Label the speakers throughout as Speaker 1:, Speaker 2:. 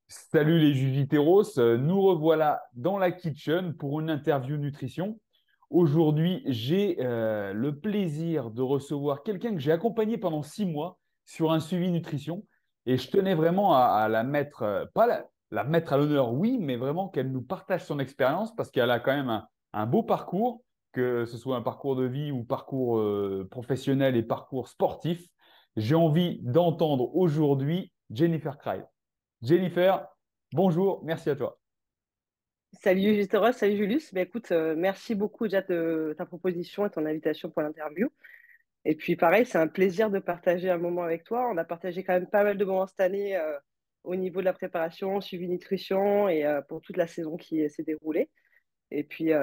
Speaker 1: Salut les Jujiteros, nous revoilà dans la kitchen pour une interview nutrition. Aujourd'hui, j'ai le plaisir de recevoir quelqu'un que j'ai accompagné pendant 6 mois sur un suivi nutrition et je tenais vraiment à la mettre, pas la mettre à l'honneur, oui, mais vraiment qu'elle nous partage son expérience parce qu'elle a quand même un beau parcours, que ce soit un parcours de vie ou parcours professionnel et parcours sportif. J'ai envie d'entendre aujourd'hui Jennifer Kreil. Jennifer, bonjour, merci à toi.
Speaker 2: Salut Justin, salut Julius. Ben, écoute, merci beaucoup déjà de ta proposition et ton invitation pour l'interview. Et puis pareil, c'est un plaisir de partager un moment avec toi. On a partagé quand même pas mal de moments cette année au niveau de la préparation, suivi nutrition et pour toute la saison qui s'est déroulée. Et puis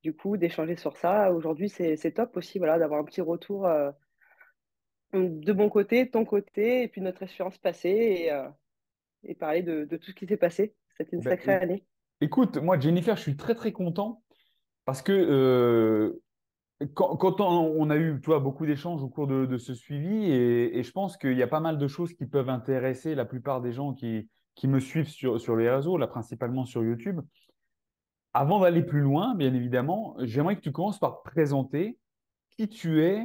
Speaker 2: du coup, d'échanger sur ça, aujourd'hui, c'est top aussi voilà, d'avoir un petit retour de mon côté, de ton côté, et puis notre expérience passée et parler de tout ce qui s'est passé. C'était une
Speaker 1: Ben,
Speaker 2: sacrée année.
Speaker 1: écoute, moi, Jennifer, je suis très, très content parce que quand on a eu, tu vois, beaucoup d'échanges au cours de ce suivi et je pense qu'il y a pas mal de choses qui peuvent intéresser la plupart des gens qui me suivent sur les réseaux, là, principalement sur YouTube. Avant d'aller plus loin, bien évidemment, j'aimerais que tu commences par te présenter qui tu es,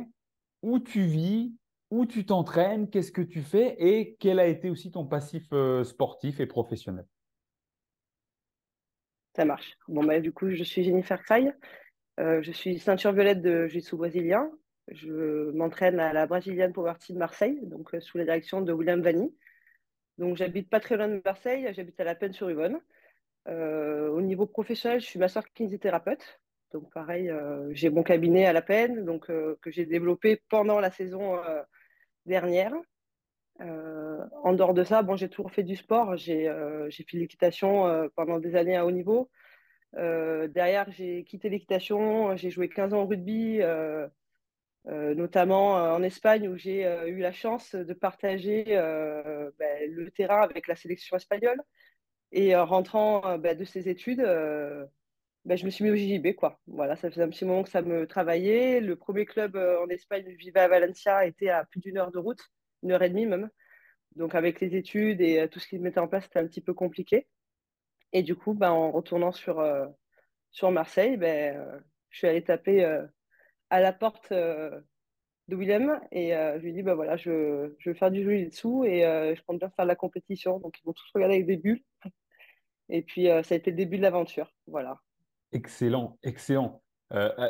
Speaker 1: où tu vis, où tu t'entraînes, qu'est-ce que tu fais et quel a été aussi ton passif sportif et professionnel.
Speaker 2: Ça marche. Bon, bah, du coup, je suis Jennifer Craille. Je suis ceinture violette de jiu-jitsu brésilien. Je m'entraîne à la Brazilian Power Team de Marseille, donc sous la direction de William Vanny. Donc, j'habite pas très loin de Marseille, j'habite à La Plaine-sur-Yvonne. Au niveau professionnel, je suis masseur kinésithérapeute. Donc, pareil, j'ai mon cabinet à La Plaine, donc que j'ai développé pendant la saison dernière. En dehors de ça, bon, j'ai toujours fait du sport. J'ai fait de l'équitation pendant des années à haut niveau. Derrière, j'ai quitté l'équitation, j'ai joué 15 ans au rugby, notamment en Espagne où j'ai eu la chance de partager ben, le terrain avec la sélection espagnole. Et rentrant de ces études, ben, je me suis mis au JJB, quoi. Voilà, ça faisait un petit moment que ça me travaillait. Le premier club en Espagne où je vivais à Valencia était à plus d'une heure de route, 1 heure et demie même. Donc avec les études et tout ce qui se mettait en place, c'était un petit peu compliqué. Et du coup, ben, en retournant sur Marseille, ben, je suis allée taper à la porte de Willem et je lui ai dit, ben voilà, je veux faire du jiu-jitsu et je compte bien faire de la compétition. Donc, ils vont tous regarder avec des bulles. Et puis, ça a été le début de l'aventure. Voilà.
Speaker 1: Excellent, excellent.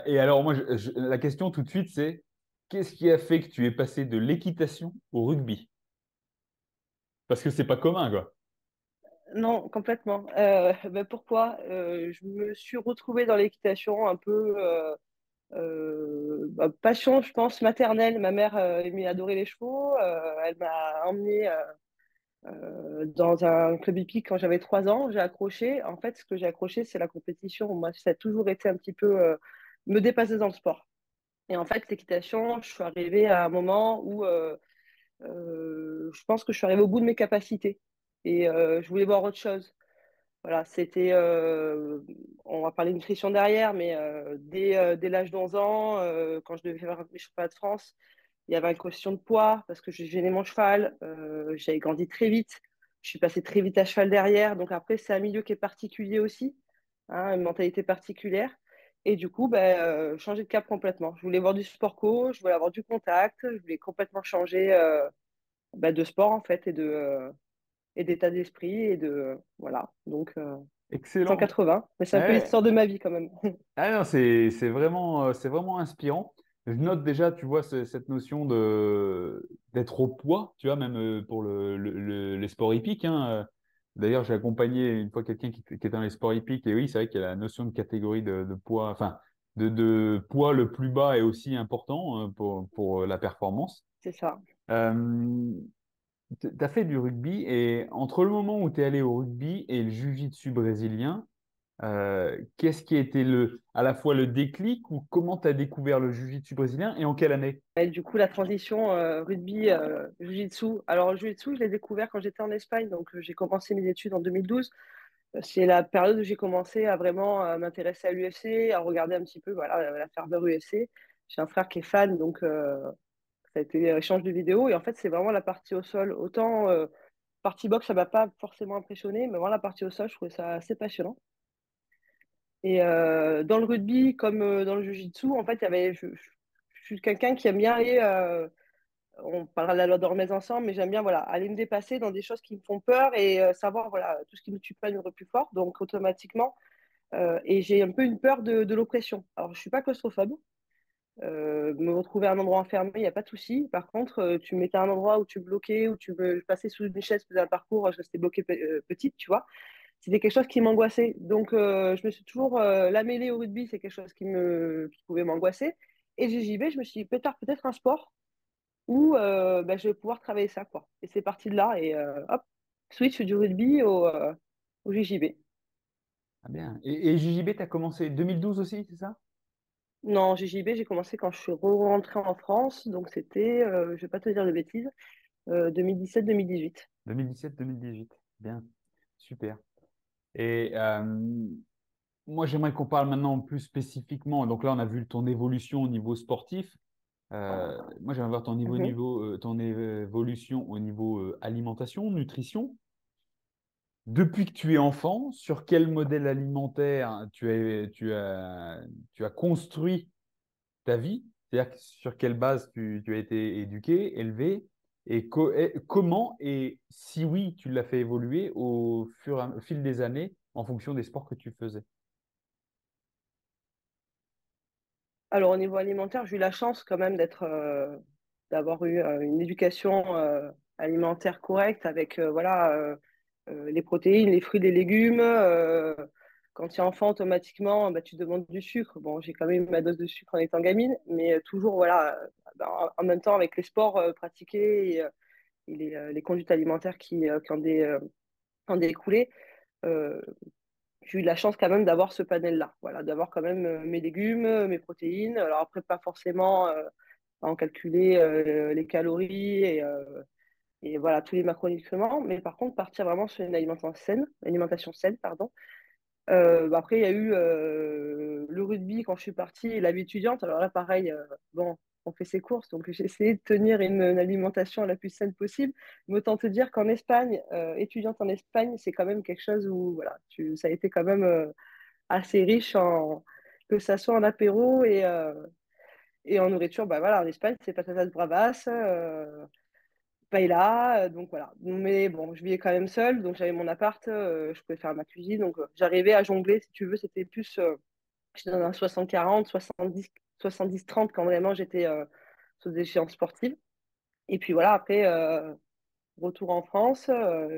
Speaker 1: Et alors, moi, la question tout de suite, c'est qu'est-ce qui a fait que tu es passé de l'équitation au rugby? Parce que c'est pas commun, quoi.
Speaker 2: Non, complètement. Ben, pourquoi? Je me suis retrouvée dans l'équitation un peu passion, je pense, maternelle. Ma mère aimait adorer les chevaux. Elle m'a emmenée dans un club hippique quand j'avais 3 ans. J'ai accroché. En fait, ce que j'ai accroché, c'est la compétition. Moi, ça a toujours été un petit peu me dépasser dans le sport. Et en fait, l'équitation, je suis arrivée à un moment où je pense que je suis arrivée au bout de mes capacités. Et je voulais voir autre chose. Voilà, c'était, on va parler de nutrition derrière, mais dès l'âge d'11 ans, quand je devais faire mes championnats de France, il y avait une question de poids parce que je gênais mon cheval. J'avais grandi très vite. Je suis passée très vite à cheval derrière. Donc après, c'est un milieu qui est particulier aussi, hein, une mentalité particulière. Et du coup, ben, changer de cap complètement. Je voulais voir du sport co, je voulais avoir du contact, je voulais complètement changer ben, de sport en fait et d'état d'esprit et de voilà. Donc
Speaker 1: Excellent.
Speaker 2: 180, mais c'est un peu
Speaker 1: Ouais.
Speaker 2: l'histoire de ma vie quand même.
Speaker 1: Ah non, c'est vraiment inspirant. Je note déjà, tu vois, cette notion d'être au poids, tu vois, même pour les sports hippiques, hein. D'ailleurs, j'ai accompagné une fois quelqu'un qui était dans les sports hippiques, et oui, c'est vrai qu'il y a la notion de catégorie de poids, enfin, de poids le plus bas est aussi important pour la performance.
Speaker 2: C'est ça.
Speaker 1: Euh, tu as fait du rugby, et entre le moment où tu es allé au rugby et le jiu-jitsu brésilien, qu'est-ce qui a été à la fois le déclic ou comment tu as découvert le jiu-jitsu brésilien et en quelle année?
Speaker 2: Et du coup, la transition rugby, jiu-jitsu. Alors, le jiu-jitsu, je l'ai découvert quand j'étais en Espagne. Donc, j'ai commencé mes études en 2012. C'est la période où j'ai commencé à vraiment m'intéresser à l'UFC, à regarder un petit peu voilà, la ferveur UFC. J'ai un frère qui est fan, donc ça a été échange de vidéos. Et en fait, c'est vraiment la partie au sol. Autant Partie boxe, ça m'a pas forcément impressionné, mais voilà, la partie au sol, je trouvais ça assez passionnant. Et dans le rugby, comme dans le jiu-jitsu, en fait, je suis quelqu'un qui aime bien aller, on parlera de la loi d'Hormèse ensemble, mais j'aime bien voilà, aller me dépasser dans des choses qui me font peur et savoir, voilà, tout ce qui ne me tue pas nous rend plus fort. Donc, automatiquement, et j'ai un peu une peur de l'oppression. Alors, je ne suis pas claustrophobe. Me retrouver à un endroit enfermé, il n'y a pas de souci. Par contre, tu me mettais à un endroit où tu me bloquais, où tu me passais sous une chaise, faisais un parcours, je restais bloquée petite, tu vois. C'était quelque chose qui m'angoissait. Donc, je me suis toujours la mêlée au rugby, c'est quelque chose qui pouvait m'angoisser. Et j'y vais, je me suis dit, peut-être un sport où bah, je vais pouvoir travailler ça, quoi. Et c'est parti de là, et hop, switch du rugby au JJB.
Speaker 1: Ah bien. Et JJB, tu as commencé 2012 aussi, c'est ça?
Speaker 2: Non, JJB, j'ai commencé quand je suis rentrée en France, donc c'était, je vais pas te dire de bêtises, 2017-2018.
Speaker 1: 2017-2018. Bien, super. Et moi, j'aimerais qu'on parle maintenant plus spécifiquement. Donc là, on a vu ton évolution au niveau sportif. Moi, j'aimerais voir
Speaker 2: Mhm.
Speaker 1: ton évolution au niveau alimentation, nutrition. Depuis que tu es enfant, sur quel modèle alimentaire tu as construit ta vie? C'est-à-dire sur quelle base tu as été éduqué, élevé, et comment, et si oui, tu l'as fait évoluer au fil des années en fonction des sports que tu faisais.
Speaker 2: Alors, au niveau alimentaire, j'ai eu la chance quand même d'avoir eu une éducation alimentaire correcte avec voilà, les protéines, les fruits, les légumes. Quand tu es enfant, automatiquement, bah, tu demandes du sucre. Bon, j'ai quand même eu ma dose de sucre en étant gamine, mais toujours, voilà, en même temps, avec les sports pratiqués et les conduites alimentaires qui en découlaient, euh, j'ai eu de la chance quand même d'avoir ce panel-là, voilà, d'avoir quand même mes légumes, mes protéines. Alors après, pas forcément en calculer les calories et voilà tous les macronutriments, mais par contre partir vraiment sur une alimentation saine, pardon. Bah, après, il y a eu le rugby quand je suis partie et la vie étudiante. Alors là, pareil, bon, on fait ses courses, donc j'ai essayé de tenir une alimentation la plus saine possible. Mais autant te dire qu'en Espagne, étudiante en Espagne, c'est quand même quelque chose où voilà, ça a été quand même assez riche que ça soit en apéro et en nourriture. Bah voilà, en Espagne, c'est patatas bravas, paella, donc voilà. Mais bon, je vivais quand même seule, donc j'avais mon appart, je pouvais faire ma cuisine, donc j'arrivais à jongler, si tu veux, c'était plus, j'étais dans un 60-40, 70-30 quand vraiment j'étais sur des échéances sportives. Et puis voilà, après, retour en France,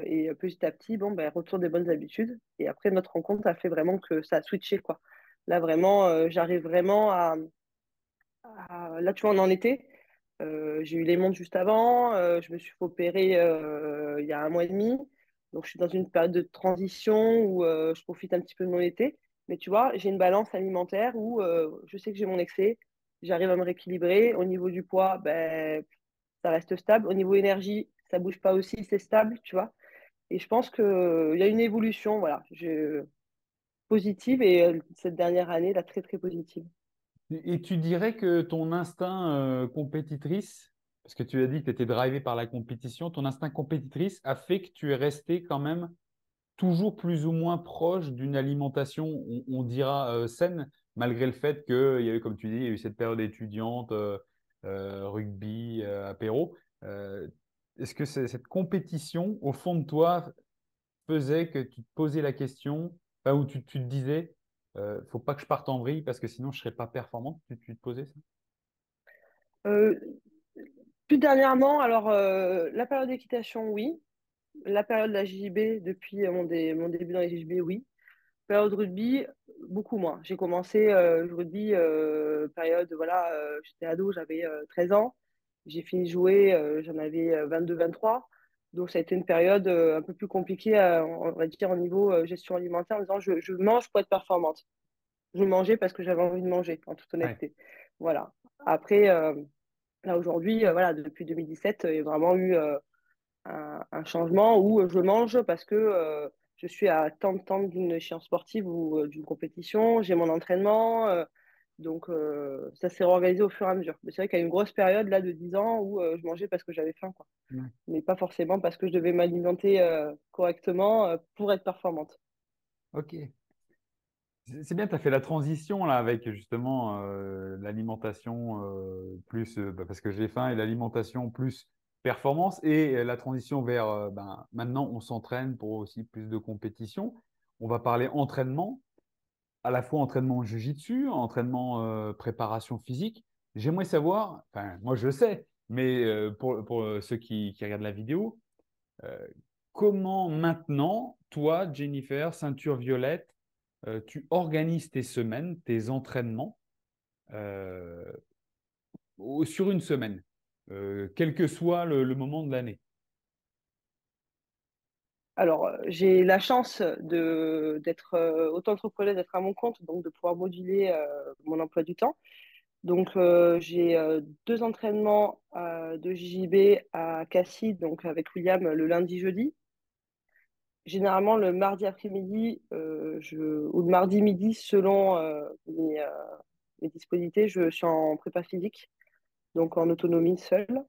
Speaker 2: et petit à petit, bon, ben, retour des bonnes habitudes. Et après, notre rencontre a fait vraiment que ça a switché, quoi. Là, vraiment, j'arrive vraiment là, tu vois, on en était. J'ai eu les montres juste avant. Je me suis fait opérer il y a un mois et demi. Donc, je suis dans une période de transition où je profite un petit peu de mon été. Mais tu vois, j'ai une balance alimentaire où je sais que j'ai mon excès. J'arrive à me rééquilibrer. Au niveau du poids, ben, ça reste stable. Au niveau énergie, ça bouge pas aussi, c'est stable, tu vois. Et je pense qu'il y a une évolution, voilà, positive et cette dernière année, là, très, très positive.
Speaker 1: Et tu dirais que ton instinct compétitrice, parce que tu as dit que tu étais drivé par la compétition, ton instinct compétitrice a fait que tu es resté quand même toujours plus ou moins proche d'une alimentation, on dira saine, malgré le fait qu'il y a eu, comme tu dis, il y a eu cette période étudiante, rugby, apéro. Euh, Est-ce que cette compétition, au fond de toi, faisait que tu te posais la question, enfin, où tu te disais, faut pas que je parte en vrille parce que sinon je serais pas performante, tu te posais ça?
Speaker 2: Euh, Plus dernièrement, alors la période d'équitation, oui. La période de la JJB, depuis mon début dans les JJB, oui. Période rugby, beaucoup moins. J'ai commencé le rugby, période, voilà, j'étais ado, j'avais 13 ans. J'ai fini de jouer, j'en avais 22-23. Donc ça a été une période un peu plus compliquée, on va dire, au niveau gestion alimentaire, en disant je mange pour être performante. Je mangeais parce que j'avais envie de manger, en toute
Speaker 1: Ouais.
Speaker 2: honnêteté. Voilà. Après, là aujourd'hui, voilà, depuis 2017, il y a vraiment eu un changement où je mange parce que je suis à tant de temps d'une échéance sportive ou d'une compétition, j'ai mon entraînement, Donc, ça s'est réorganisé au fur et à mesure. Mais c'est vrai qu'il y a une grosse période là de 10 ans où je mangeais parce que j'avais faim, quoi.
Speaker 1: Ouais.
Speaker 2: Mais pas forcément parce que je devais m'alimenter correctement pour être performante.
Speaker 1: Ok. C'est bien, tu as fait la transition là avec justement l'alimentation plus parce que j'ai faim et l'alimentation plus performance et la transition vers maintenant on s'entraîne pour aussi plus de compétition. On va parler entraînement, à la fois entraînement jiu-jitsu, entraînement préparation physique. J'aimerais savoir, enfin moi je le sais, mais pour ceux qui regardent la vidéo, euh, comment maintenant, toi, Jennifer, ceinture violette, tu organises tes semaines, tes entraînements euh, sur une semaine, quel que soit le moment de l'année.
Speaker 2: Alors, j'ai la chance d'être auto-entrepreneuse, d'être à mon compte, donc de pouvoir moduler mon emploi du temps. Donc, j'ai 2 entraînements de JJB à Cassis, donc avec William le lundi, jeudi. Généralement, le mardi après-midi ou le mardi midi, selon mes disponibilités, je suis en prépa physique, donc en autonomie seule.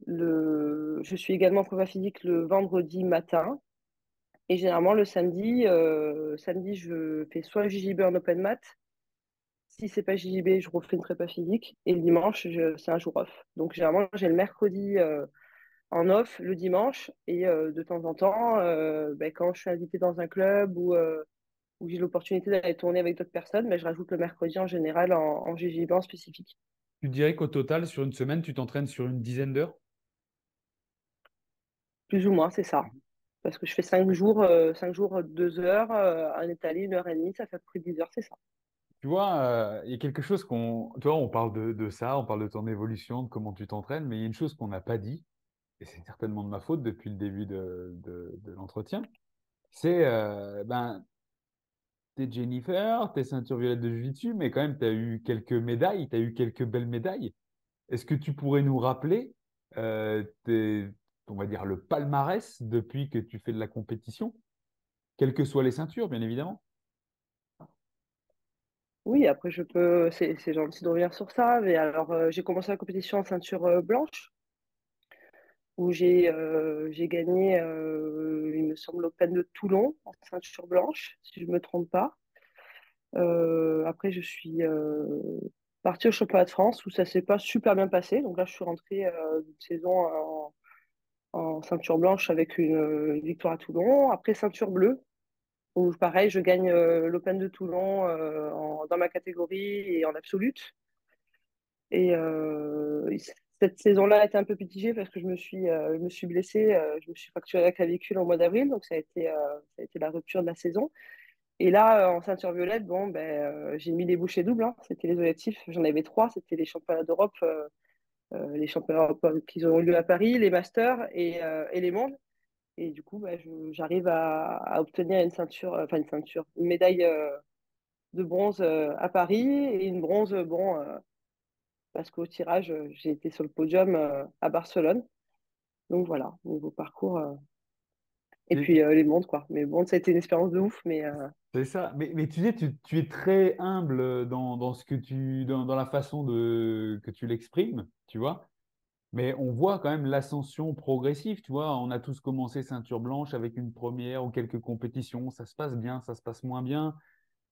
Speaker 2: Je suis également en prépa physique le vendredi matin. Et généralement, le samedi, je fais soit JJB en open mat. Si c'est pas JJB, je refais une prépa physique. Et le dimanche, c'est un jour off. Donc, généralement, j'ai le mercredi en off, le dimanche. Et de temps en temps, ben, quand je suis invitée dans un club ou j'ai l'opportunité d'aller tourner avec d'autres personnes, ben, je rajoute le mercredi en général en JJB en spécifique.
Speaker 1: Tu dirais qu'au total, sur une semaine, tu t'entraînes sur une dizaine d'heures?
Speaker 2: Plus ou moins, c'est ça. Parce que je fais 5 jours, 2 heures, un étalé, 1 heure et demie, ça fait à peu près 10 heures, c'est ça.
Speaker 1: Tu vois, il y a quelque chose tu vois, on parle de ça, on parle de ton évolution, de comment tu t'entraînes, mais il y a une chose qu'on n'a pas dit, et c'est certainement de ma faute depuis le début de l'entretien, c'est, t'es Jennifer, t'es ceinture violette de Jiu-Jitsu, mais quand même, tu as eu quelques médailles, tu as eu quelques belles médailles. Est-ce que tu pourrais nous rappeler, on va dire, le palmarès depuis que tu fais de la compétition, quelles que soient les ceintures, bien évidemment?
Speaker 2: Oui, après, c'est gentil de revenir sur ça. Mais alors, j'ai commencé la compétition en ceinture blanche, où j'ai gagné, il me semble, l'Open de Toulon en ceinture blanche, si je ne me trompe pas. Après, je suis partie au championnat de France, où ça s'est pas super bien passé. Donc là, je suis rentrée d'une saison en ceinture blanche avec une victoire à Toulon. Après, ceinture bleue, où pareil, je gagne l'Open de Toulon dans ma catégorie et en absolute. Et cette saison-là a été un peu mitigée parce que je me suis blessée, je me suis fracturé la clavicule au mois d'avril, donc ça a été la rupture de la saison. Et là, en ceinture violette, bon, ben, j'ai mis les bouchées doubles, hein. C'était les objectifs, j'en avais 3, c'était les championnats d'Europe, les championnats d'Europe qui ont eu lieu à Paris, les Masters et les Mondes. Et du coup, ben, j'arrive à obtenir une médaille de bronze à Paris et une bronze, bon, parce qu'au tirage, j'ai été sur le podium à Barcelone. Donc voilà, nouveau parcours. Et
Speaker 1: Et
Speaker 2: puis les mondes, quoi. Mais bon, ça a été une expérience de ouf. Mais
Speaker 1: c'est ça. Mais tu sais, tu es très humble dans ce que dans la façon que tu l'exprimes, tu vois. Mais on voit quand même l'ascension progressive, tu vois. On a tous commencé ceinture blanche avec une première ou quelques compétitions. Ça se passe bien, ça se passe moins bien.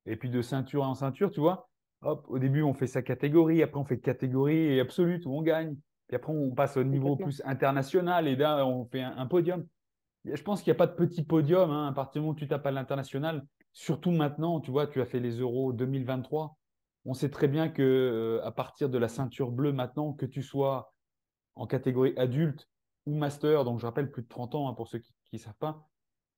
Speaker 1: Et puis de ceinture en ceinture, tu vois. Hop, au début, on fait sa catégorie. Après, on fait catégorie et absolute où on gagne. Puis après, on passe au niveau
Speaker 2: complètement.
Speaker 1: plus international et là, on fait un podium. Je pense qu'il n'y a pas de petit podium hein, à partir du moment où tu tapes à l'international. Surtout maintenant, tu vois, tu as fait les Euros 2023. On sait très bien que à partir de la ceinture bleue maintenant, que tu sois en catégorie adulte ou master, donc je rappelle plus de 30 ans hein, pour ceux qui ne savent pas,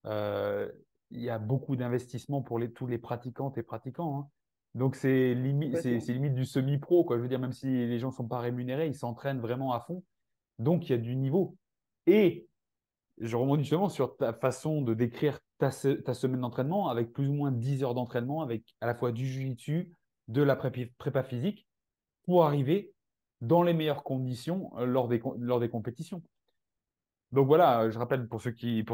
Speaker 1: euh, il y a beaucoup d'investissements pour tous les pratiquantes et pratiquants. Hein. Donc c'est
Speaker 2: Complètement.
Speaker 1: limite du semi-pro, quoi. Je veux dire, même si les gens ne sont pas rémunérés, ils s'entraînent vraiment à fond. Donc il y a du niveau. Et je rebondis justement sur ta façon de décrire ta semaine d'entraînement avec plus ou moins 10 heures d'entraînement, avec à la fois du jiu-jitsu, de la prépa physique, pour arriver dans les meilleures conditions lors des compétitions. Donc voilà, je rappelle pour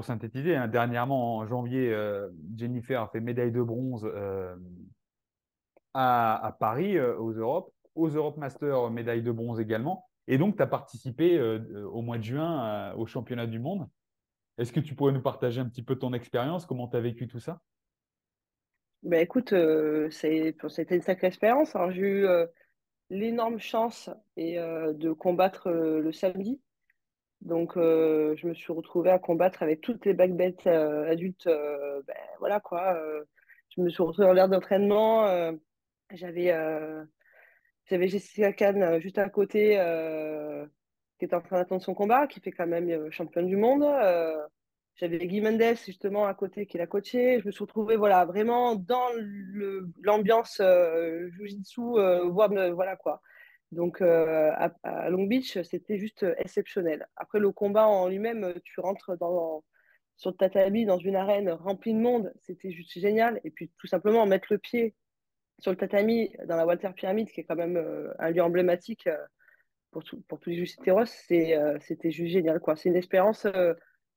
Speaker 1: synthétiser, hein, dernièrement en janvier, Jennifer a fait médaille de bronze à Paris, aux Europe Masters, médaille de bronze également. Et donc, tu as participé au mois de juin au championnat du monde. Est-ce que tu pourrais nous partager un petit peu ton expérience? Comment tu as vécu tout ça?
Speaker 2: Ben écoute, c'était une sacrée expérience. Alors, j'ai eu l'énorme chance de combattre le samedi. Donc, je me suis retrouvée à combattre avec toutes les black belts adultes. Ben, voilà quoi. Je me suis retrouvée en l'air d'entraînement. J'avais j'avais Jessica Kane juste à côté qui était en train d'attendre son combat, qui fait quand même championne du monde. J'avais Guy Mendes justement à côté qui l'a coaché. Je me suis retrouvée voilà, vraiment dans l'ambiance Jiu-Jitsu, voilà quoi. Donc à Long Beach, c'était juste exceptionnel. Après le combat en lui-même, tu rentres sur le tatami dans une arène remplie de monde, c'était juste génial. Et puis tout simplement mettre le pied sur le tatami dans la Walter Pyramid, qui est quand même un lieu emblématique pour tous les Juiciteros, c'était juste génial, quoi. C'est une expérience,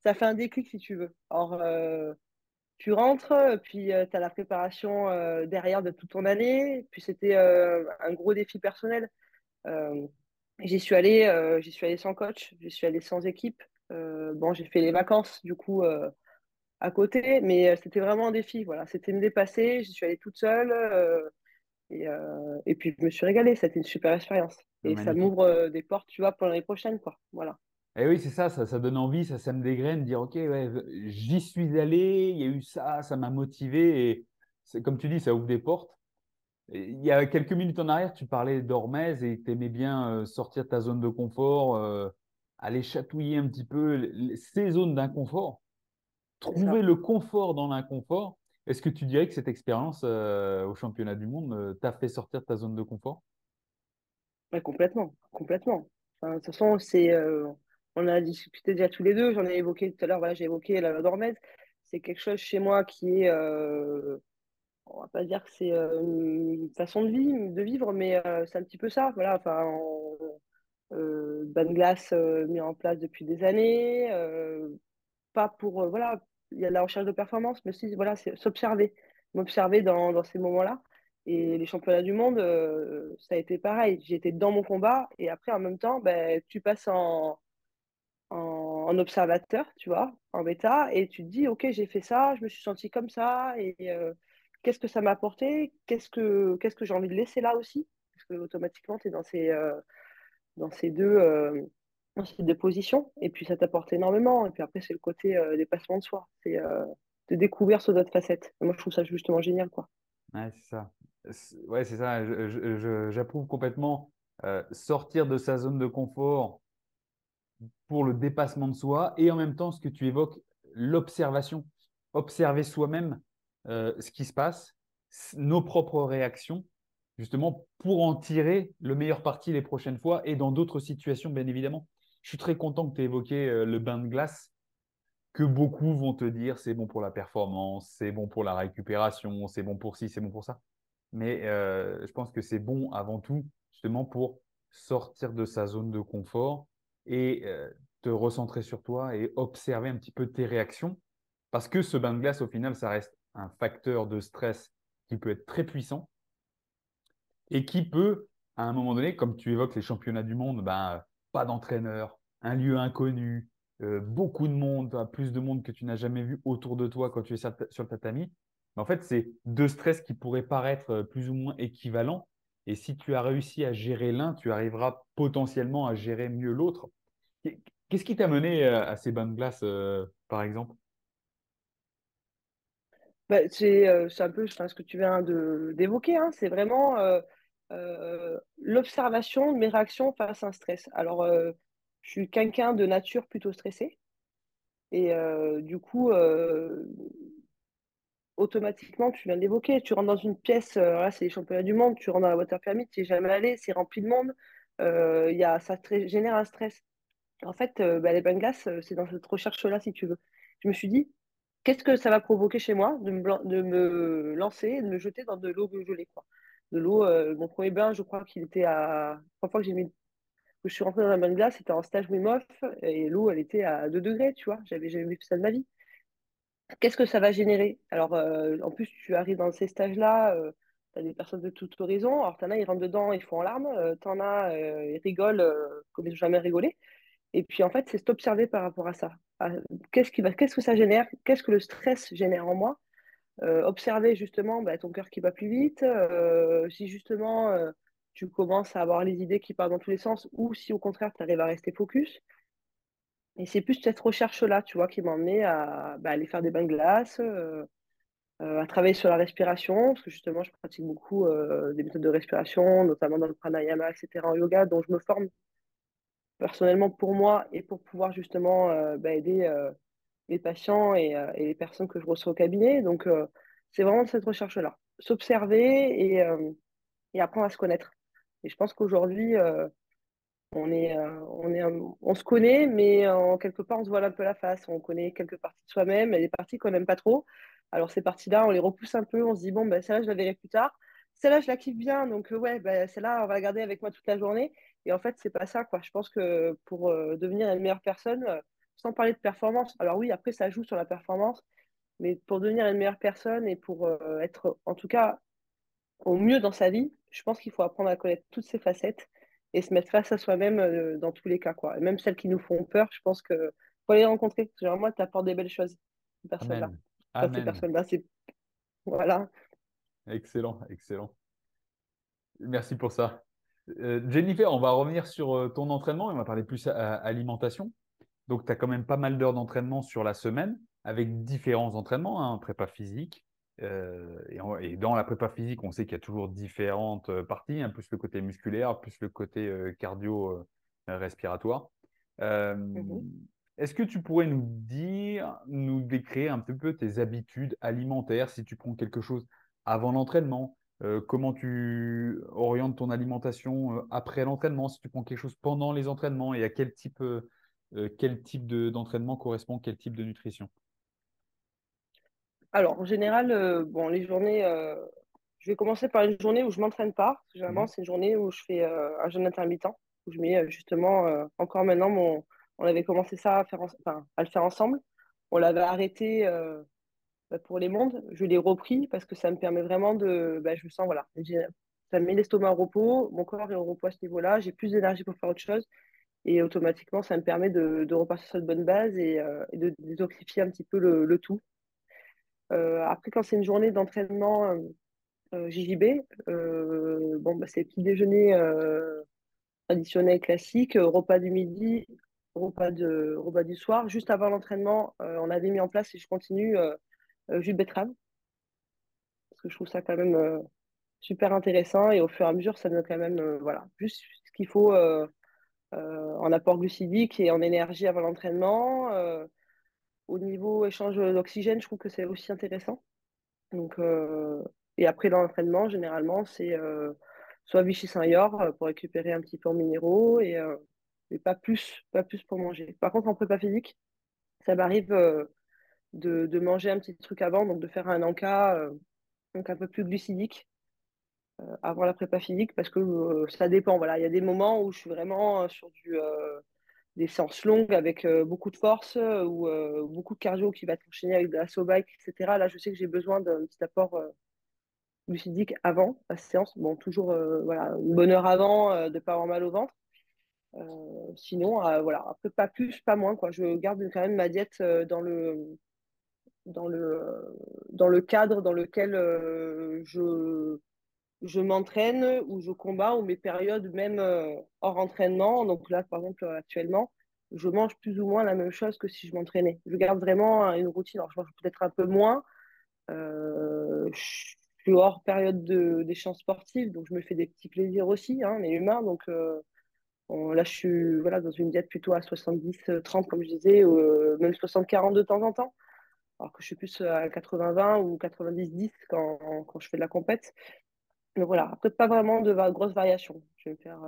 Speaker 2: ça fait un déclic si tu veux. Or, tu rentres, puis tu as la préparation derrière de toute ton année, puis c'était un gros défi personnel. Euh, j'y suis allée sans coach, j'y suis allée sans équipe. Bon, j'ai fait les vacances du coup à côté, mais c'était vraiment un défi. Voilà, c'était me dépasser. J'y suis allée toute seule. Et puis, je me suis régalée. C'était une super expérience. Et ça
Speaker 1: Magnifique.
Speaker 2: m'ouvre des portes, tu vois, pour l'année prochaine, quoi. Voilà.
Speaker 1: Et oui, c'est ça, ça donne envie, ça sème des graines, dire, OK, ouais, j'y suis allé, il y a eu ça, ça m'a motivé. Et c'est, comme tu dis, ça ouvre des portes. Et il y a quelques minutes en arrière, tu parlais d'Hormèse et tu aimais bien sortir de ta zone de confort, aller chatouiller un petit peu ces zones d'inconfort,
Speaker 2: C'est ça.
Speaker 1: trouver le confort dans l'inconfort. Est-ce que tu dirais que cette expérience au championnat du monde t'a fait sortir de ta zone de confort?
Speaker 2: Ouais, complètement. Complètement. Enfin, de toute façon, on a discuté déjà tous les deux. J'en ai évoqué tout à l'heure. Voilà, j'ai évoqué la dormez. C'est quelque chose chez moi qui est, on va pas dire que c'est une façon de vivre, mais c'est un petit peu ça. Voilà. Enfin, bain de glace mis en place depuis des années. Pas pour, voilà, il y a de la recherche de performance, mais aussi, voilà, c'est s'observer, m'observer dans ces moments-là. Et les championnats du monde, ça a été pareil. J'étais dans mon combat et après, en même temps, ben, tu passes en observateur, tu vois, en bêta, et tu te dis, OK, j'ai fait ça, je me suis sentie comme ça, et qu'est-ce que ça m'a apporté? Qu'est-ce que j'ai envie de laisser là aussi? Parce que automatiquement, tu es dans ces dans ces deux positions. Et puis, ça t'apporte énormément. Et puis après, c'est le côté dépassement de soi. C'est de découvrir sous d'autres facettes. Et moi, je trouve ça justement génial, quoi.
Speaker 1: Ouais, c'est ça. Ouais, c'est ça. J'approuve complètement sortir de sa zone de confort pour le dépassement de soi et en même temps, ce que tu évoques, l'observation. Observer soi-même ce qui se passe, nos propres réactions, justement pour en tirer le meilleur parti les prochaines fois et dans d'autres situations, bien évidemment. Je suis très content que tu aies évoqué le bain de glace, que beaucoup vont te dire c'est bon pour la performance, c'est bon pour la récupération, c'est bon pour ci, c'est bon pour ça. Mais je pense que c'est bon avant tout, justement, pour sortir de sa zone de confort et te recentrer sur toi et observer un petit peu tes réactions. Parce que ce bain de glace, au final, ça reste un facteur de stress qui peut être très puissant et qui peut, à un moment donné, comme tu évoques les championnats du monde, ben, pas d'entraîneur, un lieu inconnu, beaucoup de monde, plus de monde que tu n'as jamais vu autour de toi quand tu es sur le tatami. Mais en fait, c'est deux stress qui pourraient paraître plus ou moins équivalents. Et si tu as réussi à gérer l'un, tu arriveras potentiellement à gérer mieux l'autre. Qu'est-ce qui t'a mené à ces bains de glace, par exemple?
Speaker 2: Bah, c'est un peu enfin, ce que tu viens d'évoquer. Hein. C'est vraiment l'observation de mes réactions face à un stress. Alors, je suis quelqu'un de nature plutôt stressé. Et du coup, automatiquement, tu viens de l'évoquer, tu rentres dans une pièce, là c'est les championnats du monde, tu rentres dans la Water Pyramid, tu n'es jamais allé, c'est rempli de monde, génère un stress. En fait, bah, les bains de glace, c'est dans cette recherche-là, si tu veux. Je me suis dit, qu'est-ce que ça va provoquer chez moi de me lancer et de me jeter dans de l'eau gelée, quoi. De l'eau, mon premier bain, je crois qu'il était à. La fois que que je suis rentrée dans un bain de glace, c'était en stage Wim Hof, et l'eau, elle était à 2 degrés, tu vois. J'avais jamais vu ça de ma vie. Qu'est-ce que ça va générer? Alors, en plus, tu arrives dans ces stages-là, Tu as des personnes de tout horizon. Alors, tu en as, ils rentrent dedans, ils font en larmes. Tu en as, ils rigolent comme ils n'ont jamais rigolé. Et puis, en fait, c'est s'observer par rapport à ça. Qu'est-ce que ça génère? Qu'est-ce que le stress génère en moi? Observer justement bah, ton cœur qui bat plus vite. Si justement tu commences à avoir les idées qui partent dans tous les sens ou si au contraire tu arrives à rester focus. Et c'est plus cette recherche-là, tu vois, qui m'a emmené à bah, aller faire des bains de glace, à travailler sur la respiration, parce que justement, je pratique beaucoup des méthodes de respiration, notamment dans le pranayama, etc., en yoga, dont je me forme personnellement pour moi et pour pouvoir justement bah, aider les patients et les personnes que je reçois au cabinet. Donc, c'est vraiment cette recherche-là. S'observer et apprendre à se connaître. Et je pense qu'aujourd'hui, on se connaît, mais en quelque part, on se voile un peu la face. On connaît quelques parties de soi-même et des parties qu'on n'aime pas trop. Alors, ces parties-là, on les repousse un peu. On se dit, bon, ben, celle-là, je la verrai plus tard. Celle-là, je la kiffe bien. Donc, ouais, ben, celle-là, on va la garder avec moi toute la journée. Et en fait, c'est pas ça, quoi. Je pense que pour devenir une meilleure personne, sans parler de performance, alors oui, après, ça joue sur la performance, mais pour devenir une meilleure personne et pour être, en tout cas, au mieux dans sa vie, je pense qu'il faut apprendre à connaître toutes ses facettes et se mettre face à soi-même dans tous les cas, quoi. Et même celles qui nous font peur, je pense que faut les rencontrer. Généralement, tu apportes des belles choses, ces personnes-là.
Speaker 1: Amen.
Speaker 2: Enfin, ces
Speaker 1: Amen.
Speaker 2: personnes-là, c'est... Voilà.
Speaker 1: Excellent, excellent. Merci pour ça. Jennifer, on va revenir sur ton entraînement et on va parler plus alimentation. Donc, tu as quand même pas mal d'heures d'entraînement sur la semaine avec différents entraînements, hein, prépa physique. Et dans la prépa physique, on sait qu'il y a toujours différentes parties, hein, plus le côté musculaire, plus le côté cardio-respiratoire.
Speaker 2: Mhm.
Speaker 1: Est-ce que tu pourrais nous dire, nous décrire un petit peu tes habitudes alimentaires, si tu prends quelque chose avant l'entraînement, comment tu orientes ton alimentation après l'entraînement, si tu prends quelque chose pendant les entraînements et à quel type d'entraînement correspond quel type de nutrition?
Speaker 2: Alors, en général, bon, les journées, je vais commencer par une journée où je m'entraîne pas. Parce que généralement,
Speaker 1: Mhm.
Speaker 2: c'est une journée où je fais un jeûne intermittent, où je mets justement, encore maintenant, on avait commencé ça à faire, enfin, à le faire ensemble. On l'avait arrêté bah, pour les mondes. Je l'ai repris parce que ça me permet vraiment de, bah, je me sens, voilà, ça me met l'estomac au repos, mon corps est au repos à ce niveau-là, j'ai plus d'énergie pour faire autre chose. Et automatiquement, ça me permet de repartir sur de bonnes bases et de détoxifier un petit peu le tout. Après, quand c'est une journée d'entraînement JJB, bon, bah, c'est petit déjeuner traditionnel classique, repas du midi, repas du soir. Juste avant l'entraînement, on avait mis en place, et je continue, jus de betterave, parce que je trouve ça quand même super intéressant. Et au fur et à mesure, ça donne quand même voilà, juste ce qu'il faut en apport glucidique et en énergie avant l'entraînement. Au niveau échange d'oxygène, je trouve que c'est aussi intéressant. Donc, et après l'entraînement, généralement, c'est soit Vichy Saint-Yor pour récupérer un petit peu en minéraux et pas plus pour manger. Par contre, en prépa physique, ça m'arrive de manger un petit truc avant, donc de faire un encas donc un peu plus glucidique avant la prépa physique parce que ça dépend. Voilà, il y a des moments où je suis vraiment sur des séances longues avec beaucoup de force ou beaucoup de cardio qui va être enchaîné avec de la slow bike, etc. Là, je sais que j'ai besoin d'un petit apport glucidique avant la séance. Bon, toujours voilà, une bonne heure avant de ne pas avoir mal au ventre. Sinon, voilà, après, pas plus, pas moins. Quoi. Je garde quand même ma diète dans le, dans le cadre dans lequel je m'entraîne ou je combats ou mes périodes même hors entraînement. Donc là, par exemple, actuellement, je mange plus ou moins la même chose que si je m'entraînais. Je garde vraiment une routine. Alors, je mange peut-être un peu moins. Je suis hors période d'échange sportif, donc je me fais des petits plaisirs aussi. Hein, on est humain, donc là, je suis voilà, dans une diète plutôt à 70-30, comme je disais, ou même 60-40 de temps en temps. Alors que je suis plus à 80-20 ou 90-10 quand je fais de la compète. Mais voilà, peut-être pas vraiment de grosses variations. Je vais me faire,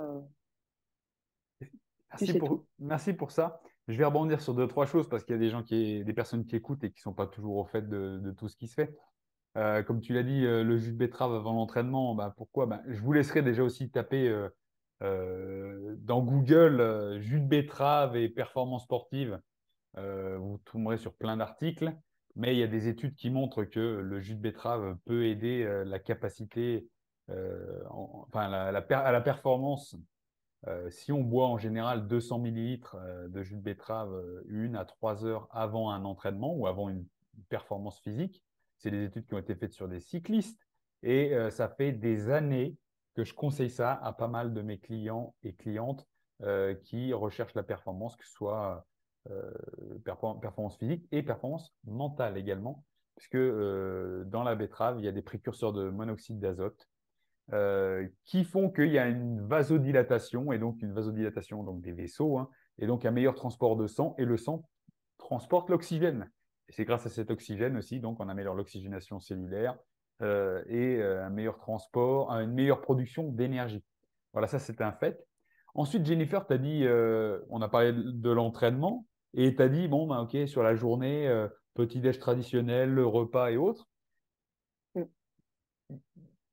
Speaker 2: puis c'est tout.
Speaker 1: Merci pour ça. Je vais rebondir sur deux, trois choses parce qu'il y a des personnes qui écoutent et qui ne sont pas toujours au fait de tout ce qui se fait. Comme tu l'as dit, le jus de betterave avant l'entraînement, bah, pourquoi? Bah, je vous laisserai déjà aussi taper dans Google jus de betterave et performance sportive. Vous tomberez sur plein d'articles, mais il y a des études qui montrent que le jus de betterave peut aider la capacité enfin, à la performance. Si on boit en général 200 millilitres de jus de betterave 1 à 3 heures avant un entraînement ou avant une performance physique, c'est des études qui ont été faites sur des cyclistes et ça fait des années que je conseille ça à pas mal de mes clients et clientes qui recherchent la performance, que ce soit performance physique et performance mentale également, puisque dans la betterave, il y a des précurseurs de monoxyde d'azote qui font qu'il y a une vasodilatation, et donc une vasodilatation donc des vaisseaux, hein, et donc un meilleur transport de sang, et le sang transporte l'oxygène. Et c'est grâce à cet oxygène aussi, donc on améliore l'oxygénation cellulaire et un meilleur transport, une meilleure production d'énergie. Voilà, ça c'est un fait. Ensuite, Jennifer, tu as dit, on a parlé de l'entraînement, et tu as dit, bon, ben, ok, sur la journée, petit-déj traditionnel, le repas et autres.
Speaker 2: Mm.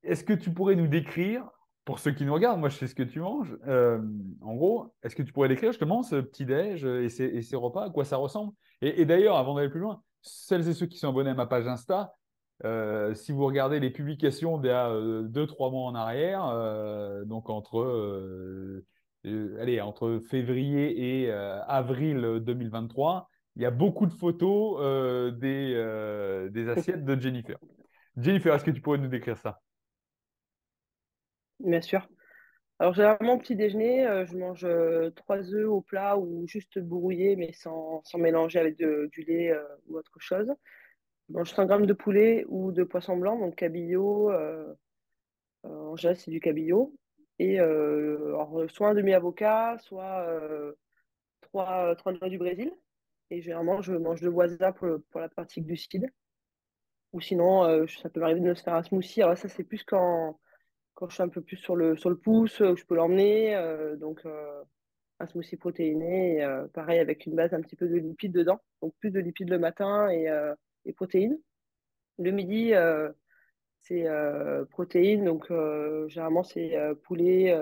Speaker 1: Est-ce que tu pourrais nous décrire, pour ceux qui nous regardent, moi je sais ce que tu manges, en gros, est-ce que tu pourrais décrire justement ce petit-déj et ces repas, à quoi ça ressemble? Et d'ailleurs, avant d'aller plus loin, celles et ceux qui sont abonnés à ma page Insta, si vous regardez les publications d'il y a 2-3 mois en arrière, donc allez, entre février et avril 2023, il y a beaucoup de photos des assiettes de Jennifer. Jennifer, est-ce que tu pourrais nous décrire ça?
Speaker 2: Bien sûr. Alors, généralement, au petit déjeuner, je mange 3 œufs au plat ou juste brouillés, mais sans mélanger avec du lait ou autre chose. Je mange 100 grammes de poulet ou de poisson blanc, donc cabillaud. En général, c'est du cabillaud. Et alors, soit un demi-avocat, soit trois noix du Brésil. Et généralement, je mange de voisa pour la partie glucide. Ou sinon, ça peut m'arriver de me faire un smoothie. Alors, ça, c'est plus quand je suis un peu plus sur le pouce, où je peux l'emmener. Donc, un smoothie protéiné, et, pareil avec une base un petit peu de lipides dedans. Donc, plus de lipides le matin et protéines. Le midi, c'est protéines. Donc, généralement, c'est poulet,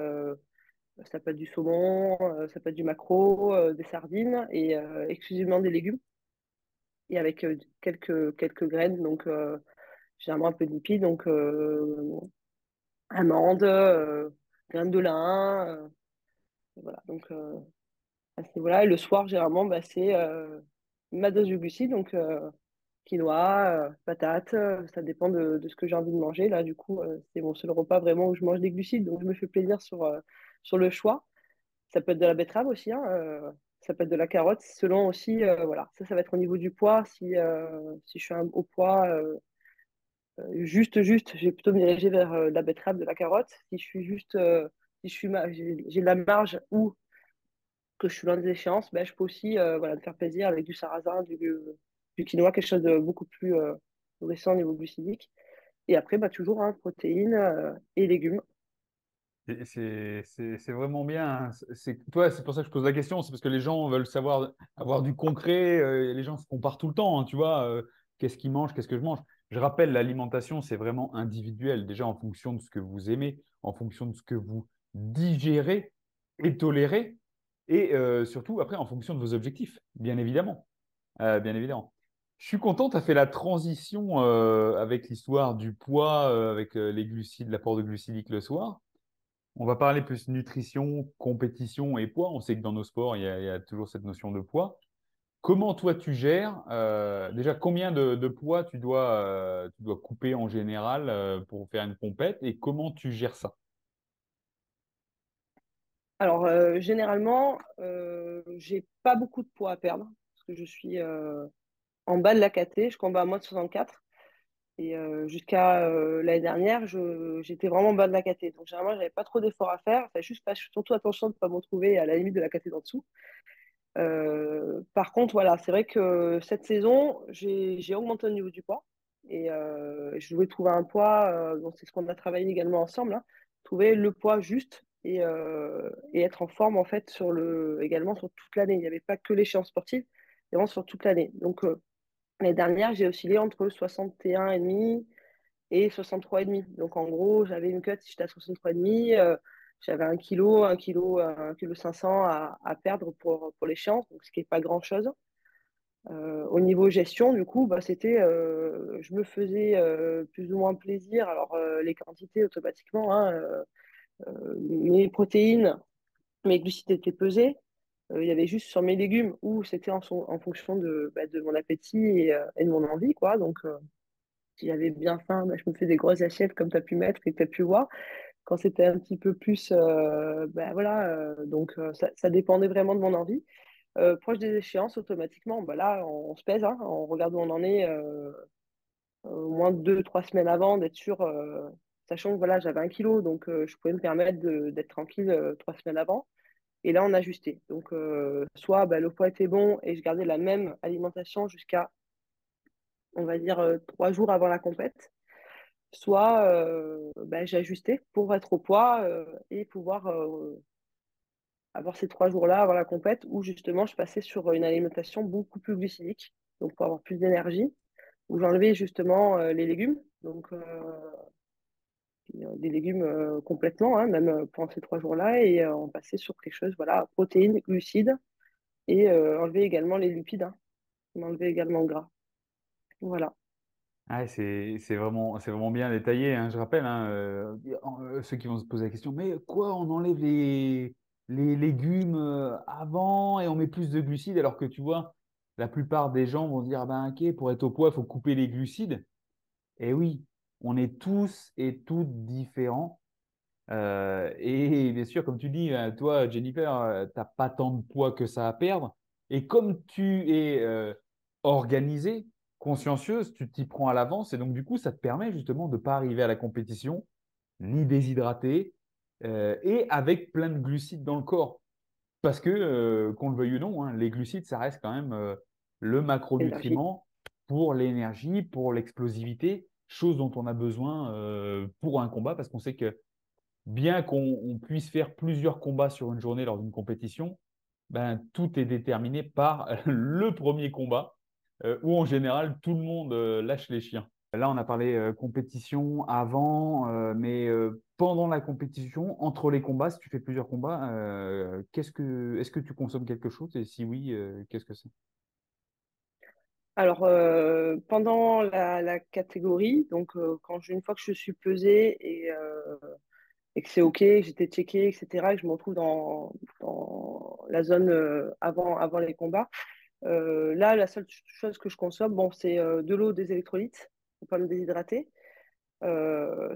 Speaker 2: ça peut être du saumon, ça peut être du maquereau, des sardines et exclusivement des légumes. Et avec quelques graines. Donc, généralement un peu de lipides. Donc, amandes, graines de lin. Voilà. Donc, à ce niveau-là. Et le soir, généralement, bah, c'est ma dose de glucides, donc quinoa, patates, ça dépend de ce que j'ai envie de manger. Là, du coup, c'est mon seul repas vraiment où je mange des glucides, donc je me fais plaisir sur le choix. Ça peut être de la betterave aussi, hein, ça peut être de la carotte, selon aussi, voilà, ça va être au niveau du poids. Si je suis au poids juste, je vais plutôt me diriger vers de la betterave, de la carotte. Si je suis juste, si j'ai de la marge ou que je suis loin des échéances, ben, je peux aussi voilà, me faire plaisir avec du sarrasin, du quinoa, quelque chose de beaucoup plus nourrissant au niveau glucidique. Et après, bah, toujours hein, protéines et légumes.
Speaker 1: C'est vraiment bien, hein. Toi, c'est pour ça que je pose la question. C'est parce que les gens veulent savoir, avoir du concret. Les gens se comparent tout le temps, hein, tu vois. Qu'est-ce qu'ils mangent, qu'est-ce que je mange? Je rappelle, l'alimentation, c'est vraiment individuel. Déjà en fonction de ce que vous aimez, en fonction de ce que vous digérez et tolérez. Et surtout, après, en fonction de vos objectifs, bien évidemment. Bien évidemment. Je suis content, tu as fait la transition avec l'histoire du poids, avec les glucides, l'apport de glucidique le soir. On va parler plus nutrition, compétition et poids. On sait que dans nos sports, il y a toujours cette notion de poids. Comment toi tu gères déjà combien de poids tu dois couper en général pour faire une compète et comment tu gères ça?
Speaker 2: Alors, généralement, j'ai pas beaucoup de poids à perdre parce que je suis en bas de la KT, je combats à moins de 64. Et jusqu'à l'année dernière, j'étais vraiment en bas de la KT. Donc, généralement, j'avais pas trop d'efforts à faire. Fallait juste pas, surtout attention de ne pas me retrouver à la limite de la KT d'en dessous. Par contre, voilà, c'est vrai que cette saison, j'ai augmenté au niveau du poids et je voulais trouver un poids, donc c'est ce qu'on a travaillé également ensemble, hein, trouver le poids juste et être en forme en fait également sur toute l'année. Il n'y avait pas que l'échéance sportive, vraiment sur toute l'année. Donc l'année dernière, j'ai oscillé entre 61,5 et 63,5. Donc en gros, j'avais une cut, si j'étais à 63,5, j'avais un kilo 500 à perdre pour l'échéance, donc ce qui n'est pas grand-chose. Au niveau gestion, du coup, bah, c'était, je me faisais plus ou moins plaisir. Alors, les quantités automatiquement, hein, mes protéines, mes glucides étaient pesés. Il y avait juste sur mes légumes où c'était en fonction de mon appétit et de mon envie, quoi. Donc, si j'avais bien faim, bah, je me fais des grosses assiettes comme tu as pu mettre et que tu as pu voir. Quand c'était un petit peu plus, bah, voilà, donc ça dépendait vraiment de mon envie. Proche des échéances, automatiquement, bah là, on se pèse, hein, on regarde où on en est au moins 2, 3 semaines avant, d'être sûr, sachant que voilà, j'avais 1 kilo, donc je pouvais me permettre d'être tranquille 3 semaines avant. Et là, on ajustait. Donc, soit bah, le poids était bon et je gardais la même alimentation jusqu'à, on va dire, 3 jours avant la compète, soit bah, j'ai ajusté pour être au poids et pouvoir avoir ces 3 jours-là avant la compète où justement je passais sur une alimentation beaucoup plus glucidique, donc pour avoir plus d'énergie, où j'enlevais justement les légumes, donc des légumes complètement, hein, même pendant ces 3 jours-là, et on passait sur quelque chose, voilà, protéines, glucides, et enlever également les lipides, hein, enlever également le gras. Voilà.
Speaker 1: Ah, c'est vraiment bien détaillé, hein. Je rappelle, hein, ceux qui vont se poser la question, mais quoi, on enlève les légumes avant et on met plus de glucides, alors que tu vois, la plupart des gens vont se dire, ah ben, ok, pour être au poids, il faut couper les glucides. Et oui, on est tous et toutes différents. Et bien sûr, comme tu dis, toi, Jennifer, tu n'as pas tant de poids que ça à perdre. Et comme tu es organisée, consciencieuse, tu t'y prends à l'avance. Et donc, du coup, ça te permet justement de ne pas arriver à la compétition ni déshydraté et avec plein de glucides dans le corps. Parce que, qu'on le veuille ou non, hein, les glucides, ça reste quand même le
Speaker 2: Énergie.
Speaker 1: macronutriment pour l'énergie, pour l'explosivité, chose dont on a besoin pour un combat, parce qu'on sait que bien qu'on puisse faire plusieurs combats sur une journée lors d'une compétition, ben, tout est déterminé par le premier combat, où en général tout le monde lâche les chiens. Là, on a parlé compétition avant, mais pendant la compétition, entre les combats, si tu fais plusieurs combats, est-ce que tu consommes quelque chose? Et si oui, qu'est-ce que c'est?
Speaker 2: Alors, pendant la catégorie, donc une fois que je suis pesée et que c'est OK, que j'étais checké, etc., et que je me retrouve dans la zone avant les combats, là, la seule chose que je consomme, bon, c'est de l'eau, des électrolytes pour pas me déshydrater.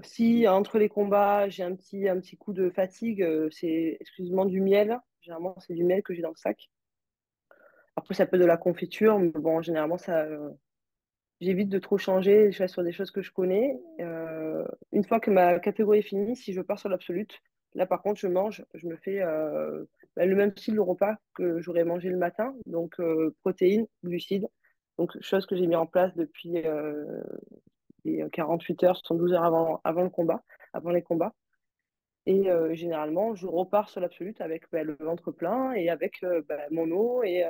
Speaker 2: Si entre les combats, j'ai un petit coup de fatigue, c'est exclusivement du miel. Généralement, c'est du miel que j'ai dans le sac. Après, ça peut être de la confiture, mais bon, généralement, j'évite de trop changer. Je reste sur des choses que je connais. Une fois que ma catégorie est finie, si je pars sur l'absolute, là, par contre, je me fais bah, le même style de repas que j'aurais mangé le matin. Donc, protéines, glucides. Donc, chose que j'ai mis en place depuis les 48 heures, 72 heures avant le combat, avant les combats. Et généralement, je repars sur l'absolute avec bah, le ventre plein et avec bah, mon eau et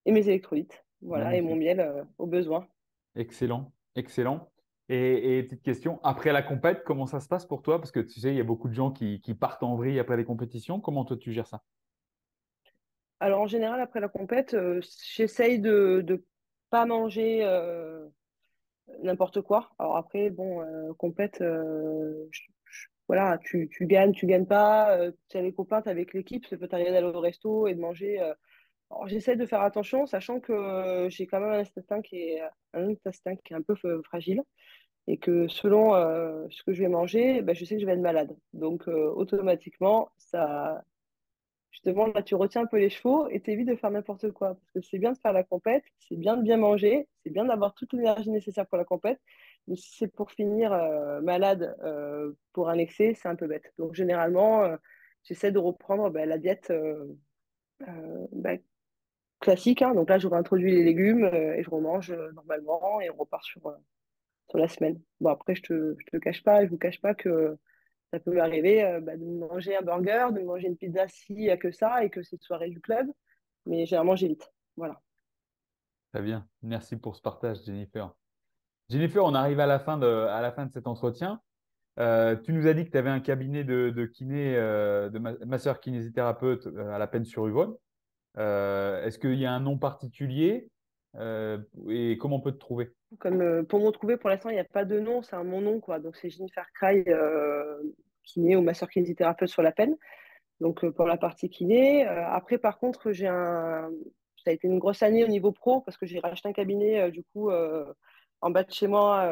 Speaker 2: mes électrolytes. Voilà, et mon
Speaker 1: Magnifique.
Speaker 2: miel au besoin.
Speaker 1: Excellent, excellent. Et petite question, après la compète, comment ça se passe pour toi? Parce que tu sais, il y a beaucoup de gens qui partent en vrille après les compétitions. Comment toi, tu gères ça?
Speaker 2: Alors, en général, après la compète, j'essaye de ne pas manger n'importe quoi. Alors après, bon, compète, voilà, tu gagnes, tu gagnes pas. Tu es avec les copains, tu avec l'équipe, ça peut t'arriver d'aller au resto et de manger. Alors, j'essaie de faire attention, sachant que j'ai quand même un instinct qui est un peu fragile et que selon ce que je vais manger, ben, je sais que je vais être malade. Donc, automatiquement, ça, justement, là, tu retiens un peu les chevaux et t'évites de faire n'importe quoi. Parce que c'est bien de faire la compète, c'est bien de bien manger, c'est bien d'avoir toute l'énergie nécessaire pour la compète. Mais si c'est pour finir malade pour un excès, c'est un peu bête. Donc, généralement, j'essaie de reprendre ben, la diète ben, classique, hein. Donc là, j'aurais introduit les légumes et je remange normalement et on repart sur la semaine. Bon, après, je te cache pas, je vous cache pas que ça peut m'arriver bah, de me manger un burger, de me manger une pizza s'il n'y a que ça et que c'est soirée du club. Mais généralement, j'évite. Voilà.
Speaker 1: Très bien. Merci pour ce partage, Jennifer. Jennifer, on arrive à la fin de cet entretien. Tu nous as dit que tu avais un cabinet de kiné, de masseur kinésithérapeute à la Peine-sur-Yvonne. Est-ce qu'il y a un nom particulier? et comment on peut te trouver?
Speaker 2: Comme pour me retrouver, pour l'instant, il n'y a pas de nom, c'est un mon nom, quoi. Donc, c'est Jennifer Craig, kiné ou masseur kinésithérapeute sur la peine. Donc, pour la partie kiné. Après, par contre, ça a été une grosse année au niveau pro parce que j'ai racheté un cabinet, du coup, en bas de chez moi,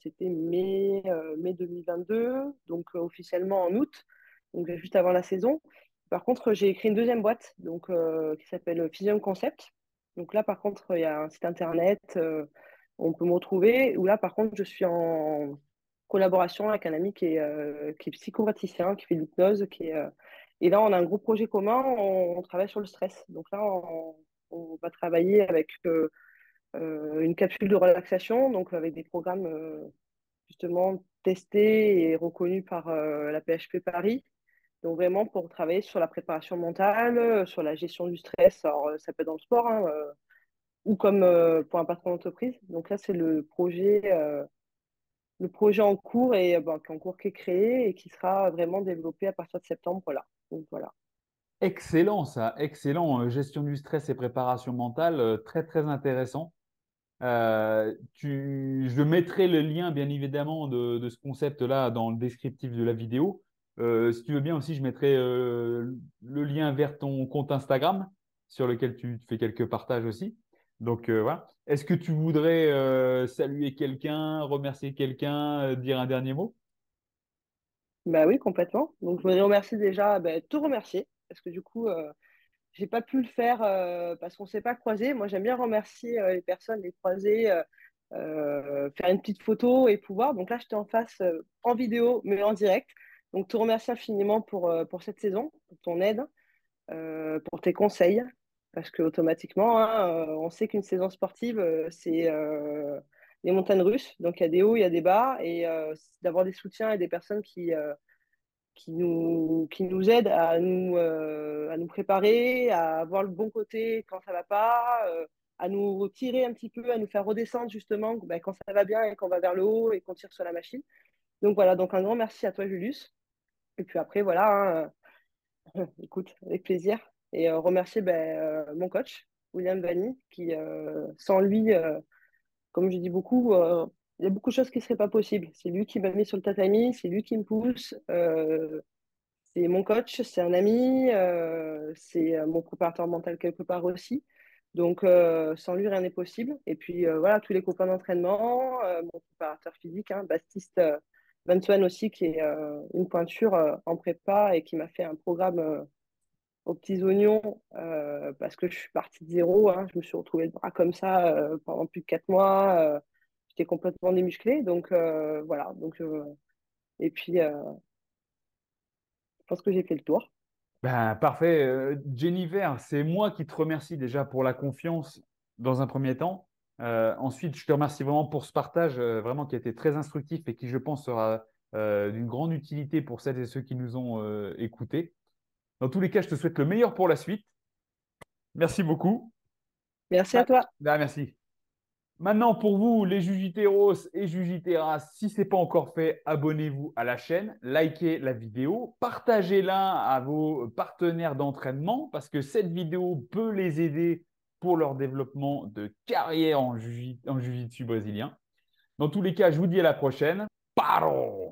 Speaker 2: c'était mai 2022, donc officiellement en août, donc juste avant la saison. Par contre, j'ai créé une deuxième boîte donc, qui s'appelle Physium Concept. Donc là, par contre, il y a un site internet, où on peut me retrouver. Où là, par contre, je suis en collaboration avec un ami qui est psychopraticien, qui fait de l'hypnose. Et là, on a un gros projet commun, on travaille sur le stress. Donc là, on va travailler avec une capsule de relaxation, donc avec des programmes justement testés et reconnus par la PHP Paris. Donc vraiment pour travailler sur la préparation mentale, sur la gestion du stress. Alors ça peut être dans le sport, hein, ou comme pour un patron d'entreprise. Donc là, c'est le projet en cours et en cours qui est créé et qui sera vraiment développé à partir de septembre. Voilà. Donc voilà.
Speaker 1: Excellent ça, excellent. Gestion du stress et préparation mentale, très très intéressant. Je mettrai le lien, bien évidemment, de ce concept-là dans le descriptif de la vidéo. Si tu veux bien aussi, je mettrai le lien vers ton compte Instagram sur lequel tu fais quelques partages aussi. Donc voilà. Est-ce que tu voudrais saluer quelqu'un, remercier quelqu'un, dire un dernier mot?
Speaker 2: Bah oui, complètement. Donc je voudrais remercier déjà, tout remercier parce que du coup, j'ai pas pu le faire parce qu'on s'est pas croisés. Moi, j'aime bien remercier les personnes, les croiser, faire une petite photo et pouvoir. Donc là, j'étais en face en vidéo, mais en direct. Donc, te remercier infiniment pour cette saison, pour ton aide, pour tes conseils. Parce que automatiquement, hein, on sait qu'une saison sportive, c'est des montagnes russes. Donc, il y a des hauts, il y a des bas. Et d'avoir des soutiens et des personnes qui nous aident à nous préparer, à voir le bon côté quand ça va pas, à nous tirer un petit peu, à nous faire redescendre justement quand ça va bien et qu'on va vers le haut et qu'on tire sur la machine. Donc voilà, donc un grand merci à toi, Julius. Et puis après, voilà, hein, écoute, avec plaisir. Et remercier mon coach, William Vanny, qui, sans lui, comme je dis beaucoup, il y a beaucoup de choses qui ne seraient pas possibles. C'est lui qui m'a mis sur le tatami, c'est lui qui me pousse. C'est mon coach, c'est un ami, c'est mon préparateur mental quelque part aussi. Donc, sans lui, rien n'est possible. Et puis, voilà, tous les copains d'entraînement, mon préparateur physique, hein, Baptiste Bensoen aussi, qui est une pointure en prépa et qui m'a fait un programme aux petits oignons parce que je suis partie de zéro. Hein. Je me suis retrouvée le bras comme ça pendant plus de 4 mois. J'étais complètement démusclée. Donc, voilà. Donc, et puis, je pense que j'ai fait le tour.
Speaker 1: Ben, parfait. Jennifer, c'est moi qui te remercie déjà pour la confiance dans un premier temps. Ensuite, je te remercie vraiment pour ce partage vraiment qui a été très instructif et qui, je pense, sera d'une grande utilité pour celles et ceux qui nous ont écoutés. Dans tous les cas, je te souhaite le meilleur pour la suite. Merci beaucoup.
Speaker 2: Merci à toi.
Speaker 1: Ben, merci. Maintenant, pour vous, les Jujiteros et Jujiteras, si ce n'est pas encore fait, abonnez-vous à la chaîne, likez la vidéo, partagez-la à vos partenaires d'entraînement parce que cette vidéo peut les aider pour leur développement de carrière en Jiu-Jitsu brésilien. Dans tous les cas, je vous dis à la prochaine. Paro!